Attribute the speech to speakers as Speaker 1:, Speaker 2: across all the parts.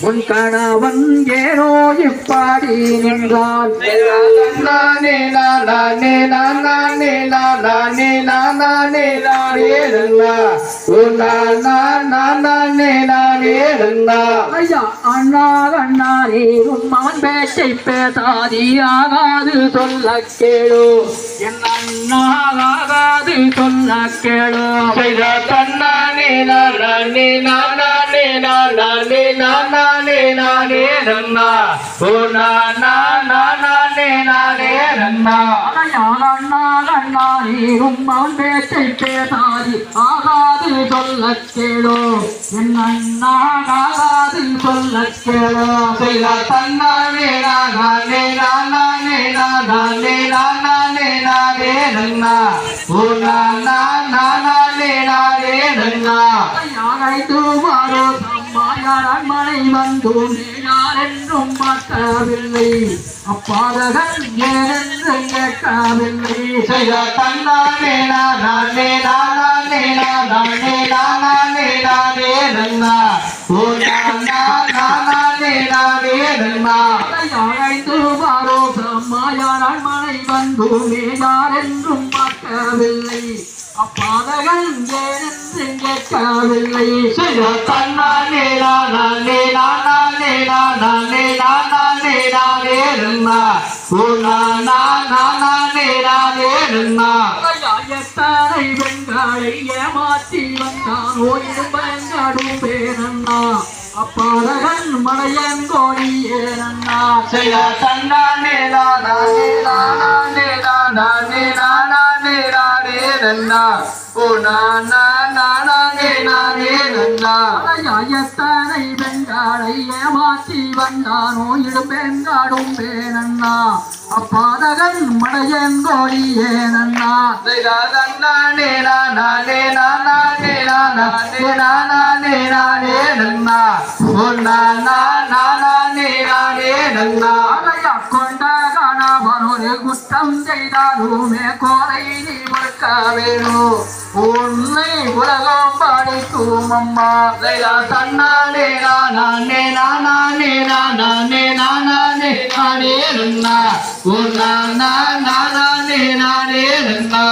Speaker 1: உன் கணவன் ஏனோ இப்பாடி நின்றான்.
Speaker 2: நானே நானே நானே நானே நானே
Speaker 1: ஐயா அண்ணா கண்ணாரே உன் மகன் பேச்சை பேசாதி ஆகாது சொல்ல கேளு. என் அண்ணா ஆகாது சொல்ல கேளு.
Speaker 2: தன்னானே நானே நானே நானே நானே நானே நன்னா ஓ நானே நானே நன்னா.
Speaker 1: அண்ணா கண்ணாரே உன் மகன் பேச்சை பேசாதி ஆகாது சொல்ல கேளு. என் அண்ணா ஆகாது சொல்ல கேளு.
Speaker 2: தன்னானே நானே நானே நானே நானே நானே நன்னா ஓ நானே நானே நன்னா.
Speaker 1: அழைத்து வாரோ சம்மாயார் மனை வந்தும் யார் என்றும் மாற்றவில்லை. அப்பாதகன் ஏனென்று கேட்கவில்லை.
Speaker 2: தன்னானே நானே நானே நானே நானே நானே நன்னா ஓ நானே நானே நன்னா.
Speaker 1: அழைத்து வாரோ சம்மாயார் மனை வந்தும் யார் என்றும் மாற்றவில்லை. அப்பாதகன் ஏனென்று கேட்கவில்லை.
Speaker 2: தன்னானே நானே நானே நானே நானே நானே நன்னா ஓ நானே நானே நன்னா.
Speaker 1: எத்தனை பெண்களை ஏமாற்றி வந்தான் ஓயிடும் பயங்காடும் பேரண்ணா. அப்பாதகன் மலையங்கோடி ஏனண்ணா.
Speaker 2: தன்னானே நானே நானே நானே நானே நானே நன்னா ஓ நானே நானே நன்னா.
Speaker 1: எத்தனை பெண்களை ஏமாற்றி வந்தான் ஓயிடும் பெண்காடும் பேரண்ணா. அப்பாதகன் மலையங்கோடி ஏனண்ணா.
Speaker 2: தன்னானே நானே நானே நானே நானே நானே நன்னா ஓ நானே நானே நன்னா.
Speaker 1: கொண்ட கணவன் ஒரு குற்றம் செய்தாலுமே கோலை நீ மறுக்க வேணும். உன்னை உலகம் படிக்கும் அம்மா.
Speaker 2: தன்னானே நானே நானே நானே நானே நானே நன்னா ஓ நானே நானே நன்னா.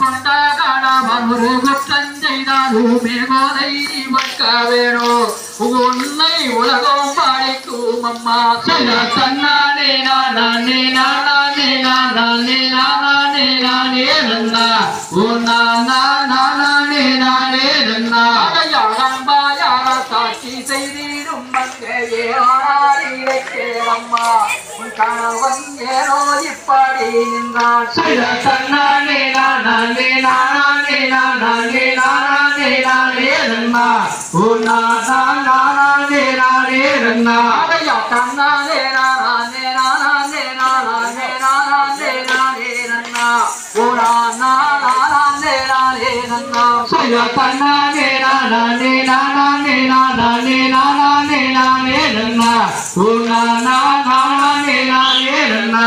Speaker 1: கொண்ட கணவன் ஒரு குற்றம் செய்தாலுமே கோலை நீ மறுக்க வேணும். உன்னை உலகம் படிக்கும் அம்மா.
Speaker 2: தன்னானே நானே நானே நானே நானே நானே நன்னா ஓ நானே நானே நன்னா.
Speaker 1: சாட்சி செய்திடும் மங்கையே ஆராரிலே கேளம்மா. உன் கணவன் ஏனோ இப்படி நின்றான்.
Speaker 2: தன்னானே நானே நானே நானே நானே நானே நன்னா ஓ நானே நானே நன்னா.
Speaker 1: தன்னானே நானே நானே நானே நானே நானே நன்னா ஓ நானே நானே நன்னா.
Speaker 2: தன்னானே நானே நானே நானே நானே நானே நன்னா ஓ நானே நானே நன்னா.